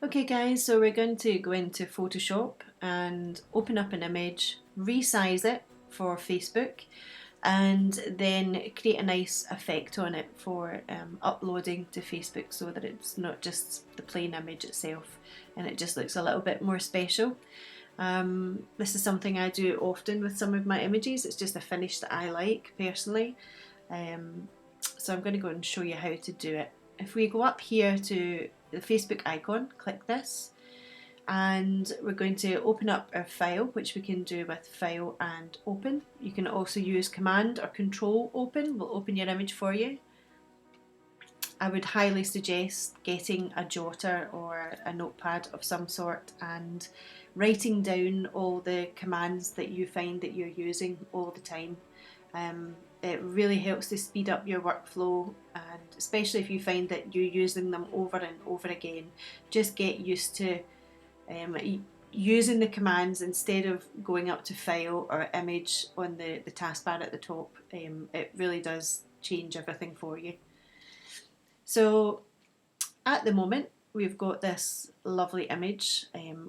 Okay guys, so we're going to go into Photoshop and open up an image, resize it for Facebook, and then create a nice effect on it for uploading to Facebook so that it's not just the plain image itself and it just looks a little bit more special. This is something I do often with some of my images. It's just a finish that I like personally. So I'm going to go and show you how to do it. If we go up here to the Facebook icon, click this, and we're going to open up our file, which we can do with File and Open. You can also use Command or Control Open, will open your image for you. I would highly suggest getting a jotter or a notepad of some sort and writing down all the commands that you find that you're using all the time. It really helps to speed up your workflow, and especially if you find that you're using them over and over again, just get used to using the commands instead of going up to File or Image on the taskbar at the top. It really does change everything for you. So at the moment we've got this lovely image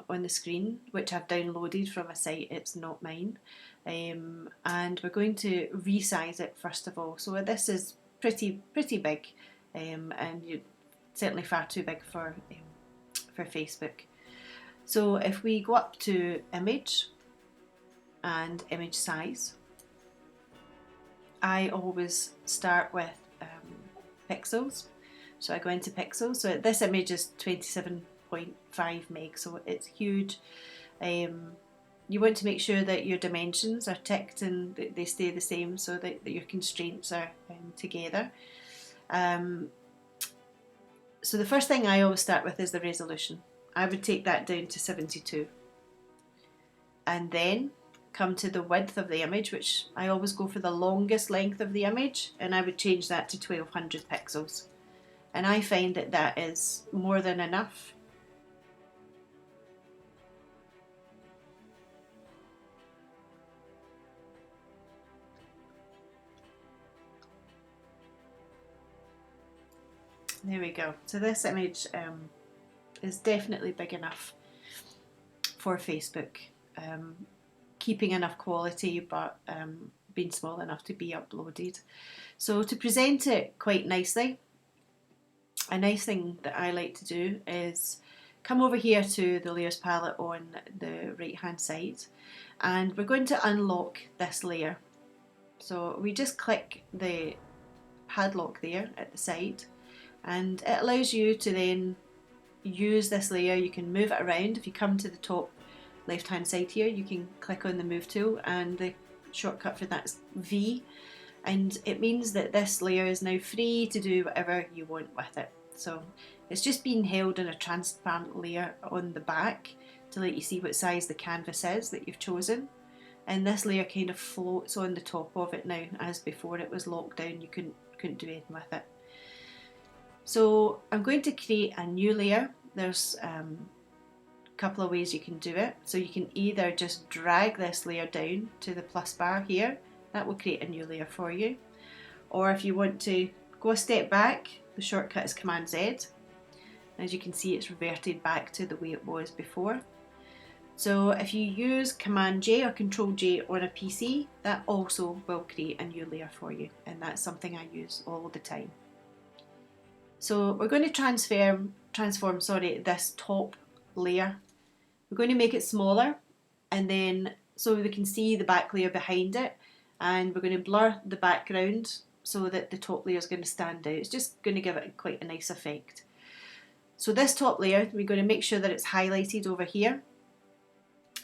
on the screen, which I've downloaded from a site, it's not mine. And we're going to resize it first of all. So this is pretty big, and certainly far too big for Facebook. So if we go up to Image and Image Size, I always start with pixels. So I go into pixels. So this image is 27.5 meg, so it's huge. You want to make sure that your dimensions are ticked and that they stay the same so that your constraints are together. So the first thing I always start with is the resolution. I would take that down to 72. And then come to the width of the image, which I always go for the longest length of the image, and I would change that to 1200 pixels. And I find that that is more than enough. There we go. So this image is definitely big enough for Facebook, keeping enough quality but being small enough to be uploaded. So to present it quite nicely, a nice thing that I like to do is come over here to the layers palette on the right hand side, and we're going to unlock this layer. So we just click the padlock there at the side, and it allows you to then use this layer. You can move it around. If you come to the top left hand side here, you can click on the move tool, and the shortcut for that is V, and it means that this layer is now free to do whatever you want with it. So it's just being held in a transparent layer on the back to let you see what size the canvas is that you've chosen, and this layer kind of floats on the top of it now, as before it was locked down, you couldn't do anything with it. So I'm going to create a new layer. There's a couple of ways you can do it. So you can either just drag this layer down to the plus bar here, that will create a new layer for you. Or if you want to go a step back, the shortcut is Command Z. As you can see, it's reverted back to the way it was before. So if you use Command J or Control J on a PC, that also will create a new layer for you, and that's something I use all the time. So we're going to transform this top layer. We're going to make it smaller, and then so we can see the back layer behind it, and we're going to blur the background so that the top layer is going to stand out. It's just going to give it quite a nice effect. So this top layer, we're going to make sure that it's highlighted over here,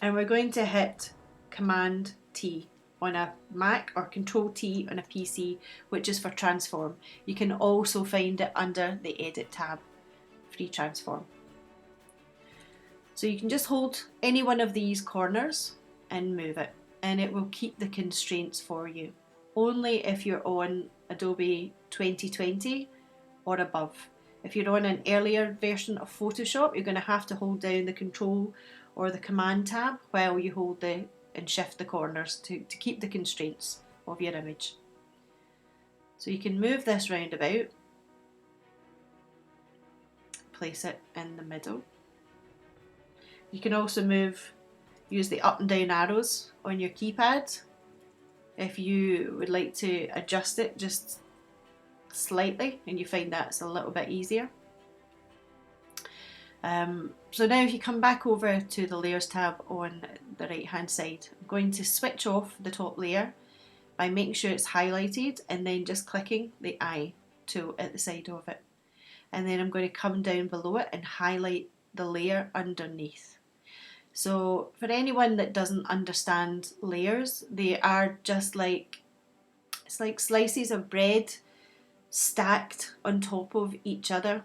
and we're going to hit Command T on a Mac or Control T on a PC, which is for transform. You can also find it under the Edit tab, Free Transform. So you can just hold any one of these corners and move it, and it will keep the constraints for you. Only if you're on Adobe 2020 or above. If you're on an earlier version of Photoshop, you're going to have to hold down the Control or the Command tab while you hold and shift the corners to keep the constraints of your image. So you can move this round about, place it in the middle, You can also use the up and down arrows on your keypad if you would like to adjust it just slightly and you find that's a little bit easier. So now if you come back over to the layers tab on the right hand side, I'm going to switch off the top layer by making sure it's highlighted and then just clicking the eye tool at the side of it. And then I'm going to come down below it and highlight the layer underneath. So for anyone that doesn't understand layers, they are just like, it's like slices of bread stacked on top of each other,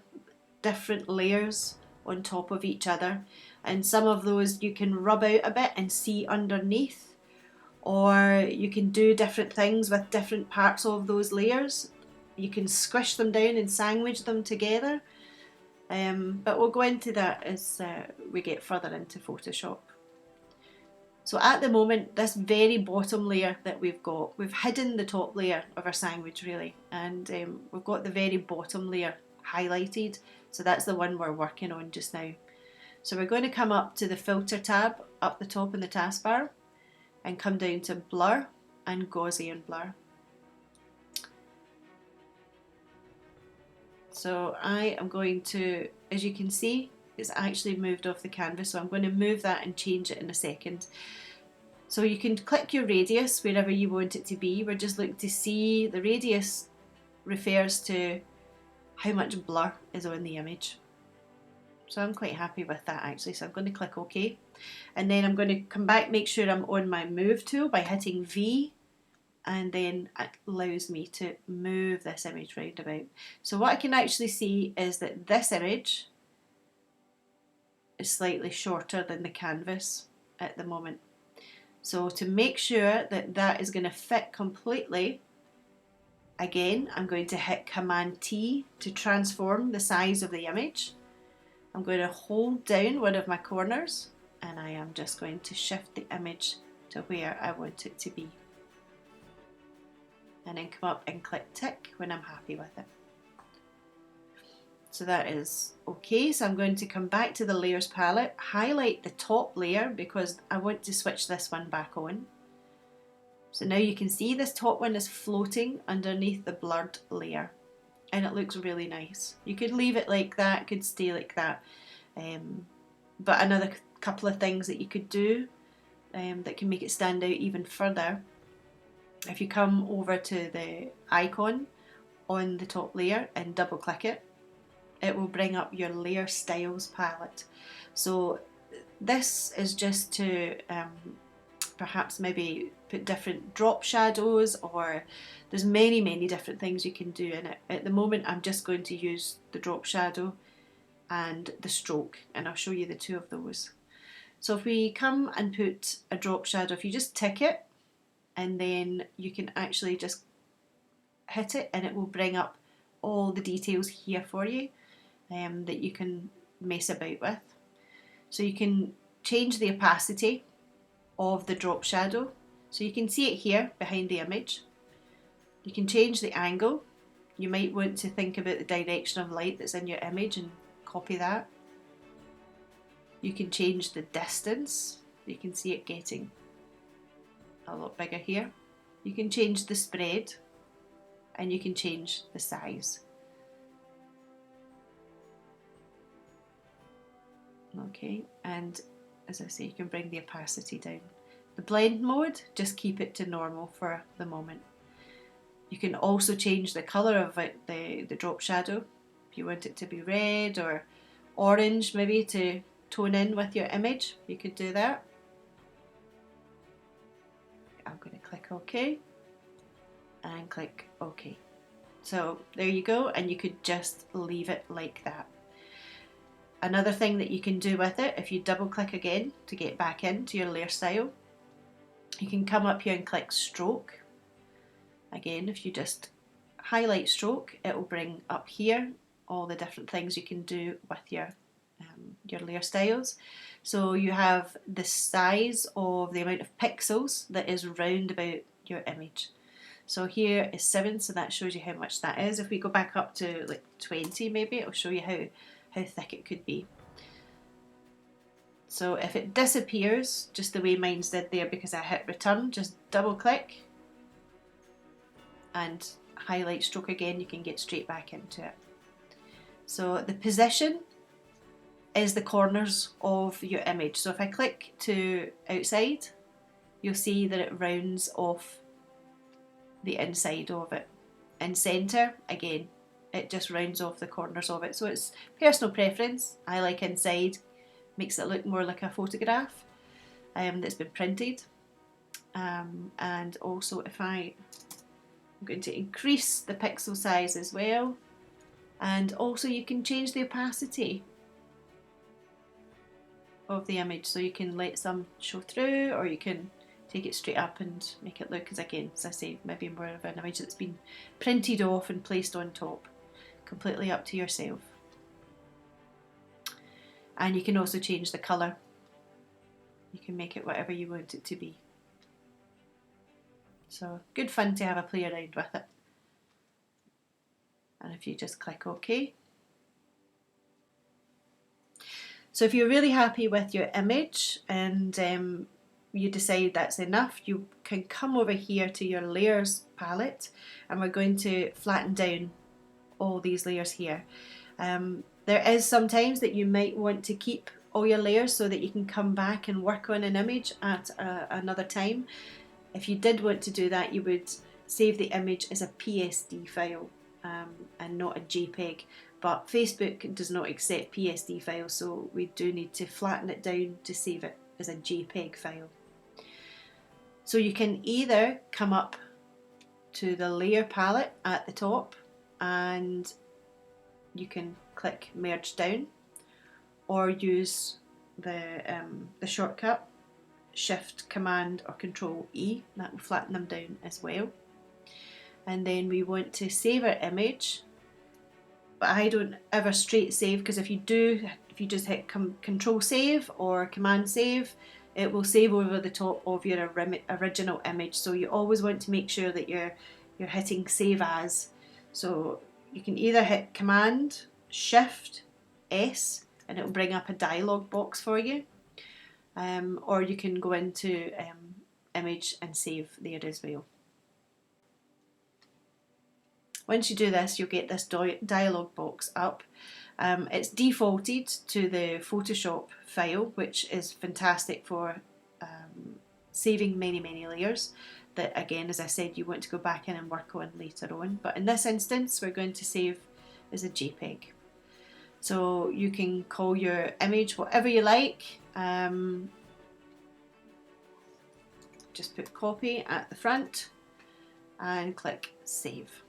different layers on top of each other, and some of those you can rub out a bit and see underneath, or you can do different things with different parts of those layers. You can squish them down and sandwich them together, but we'll go into that as we get further into Photoshop. So at the moment, this very bottom layer that we've got, we've hidden the top layer of our sandwich really, and we've got the very bottom layer highlighted, so that's the one we're working on just now. So we're going to come up to the filter tab up the top in the taskbar and come down to blur and Gaussian blur. So I am going to, as you can see, it's actually moved off the canvas, so I'm going to move that and change it in a second. So you can click your radius wherever you want it to be. We're just looking to see the radius refers to how much blur is on the image. So I'm quite happy with that actually, so I'm going to click OK. And then I'm going to come back, make sure I'm on my move tool by hitting V, and then it allows me to move this image round about. So what I can actually see is that this image is slightly shorter than the canvas at the moment. So to make sure that that is going to fit completely, again, I'm going to hit Command T to transform the size of the image. I'm going to hold down one of my corners and I am just going to shift the image to where I want it to be. And then come up and click tick when I'm happy with it. So that is okay. So I'm going to come back to the layers palette, highlight the top layer because I want to switch this one back on. So now you can see this top one is floating underneath the blurred layer and it looks really nice. You could leave it like that, could stay like that. But another couple of things that you could do that can make it stand out even further. If you come over to the icon on the top layer and double click it, it will bring up your layer styles palette. So this is just to perhaps maybe put different drop shadows, or there's many different things you can do in it. At the moment I'm just going to use the drop shadow and the stroke, and I'll show you the two of those. So if we come and put a drop shadow, if you just tick it and then you can actually just hit it and it will bring up all the details here for you that you can mess about with. So you can change the opacity of the drop shadow, so you can see it here behind the image. You can change the angle. You might want to think about the direction of light that's in your image and copy that. You can change the distance. You can see it getting a lot bigger here. You can change the spread and you can change the size. Okay, and as I say, you can bring the opacity down. The blend mode, just keep it to normal for the moment. You can also change the colour of it, the drop shadow. If you want it to be red or orange maybe to tone in with your image, you could do that. I'm going to click OK and click OK. So there you go, and you could just leave it like that. Another thing that you can do with it, if you double click again to get back into your layer style, you can come up here and click stroke. Again, if you just highlight stroke, it will bring up here all the different things you can do with your layer styles. So you have the size of the amount of pixels that is round about your image. So here is 7, so that shows you how much that is. If we go back up to like 20 maybe, it'll show you how thick it could be. So if it disappears, just the way mine's did there because I hit return, just double click and highlight stroke again, you can get straight back into it. So the position is the corners of your image. So if I click to outside, you'll see that it rounds off the inside of it. In centre, again, it just rounds off the corners of it. So it's personal preference. I like inside, makes it look more like a photograph that's been printed. And also if I'm going to increase the pixel size as well, and also you can change the opacity of the image, so you can let some show through, or you can take it straight up and make it look, as again, as I say, maybe more of an image that's been printed off and placed on top. Completely up to yourself. And you can also change the colour. You can make it whatever you want it to be. So good fun to have a play around with it. And if you just click OK. So if you're really happy with your image and you decide that's enough, you can come over here to your layers palette, and we're going to flatten down all these layers here. There is sometimes that you might want to keep all your layers so that you can come back and work on an image at another time. If you did want to do that, you would save the image as a PSD file and not a JPEG. But Facebook does not accept PSD files, so we do need to flatten it down to save it as a JPEG file. So you can either come up to the layer palette at the top and you can click merge down, or use the shortcut Shift, Command or Control E, that will flatten them down as well. And then we want to save our image, but I don't ever straight save, because if you just hit Control Save or Command Save, it will save over the top of your original image. So you always want to make sure that you're hitting Save As. So you can either hit Command Shift S and it will bring up a dialog box for you, or you can go into Image and save there as well. Once you do this, you'll get this dialog box up. It's defaulted to the Photoshop file, which is fantastic for saving many layers that, again, as I said, you want to go back in and work on later on. But in this instance, we're going to save as a JPEG. So you can call your image whatever you like. Just put copy at the front and click save.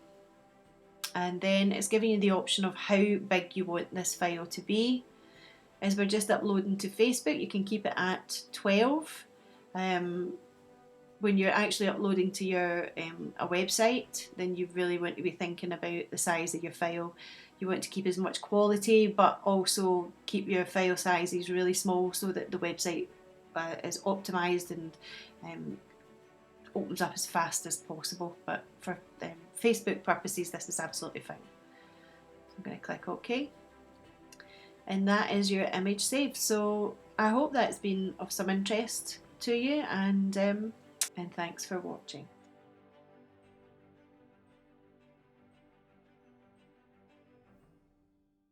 And then it's giving you the option of how big you want this file to be. As we're just uploading to Facebook, you can keep it at 12. When you're actually uploading to your a website, then you really want to be thinking about the size of your file. You want to keep as much quality, but also keep your file sizes really small so that the website is optimized and opens up as fast as possible. But for Facebook purposes, this is absolutely fine. So I'm going to click OK. And that is your image saved. So I hope that's been of some interest to you, and thanks for watching.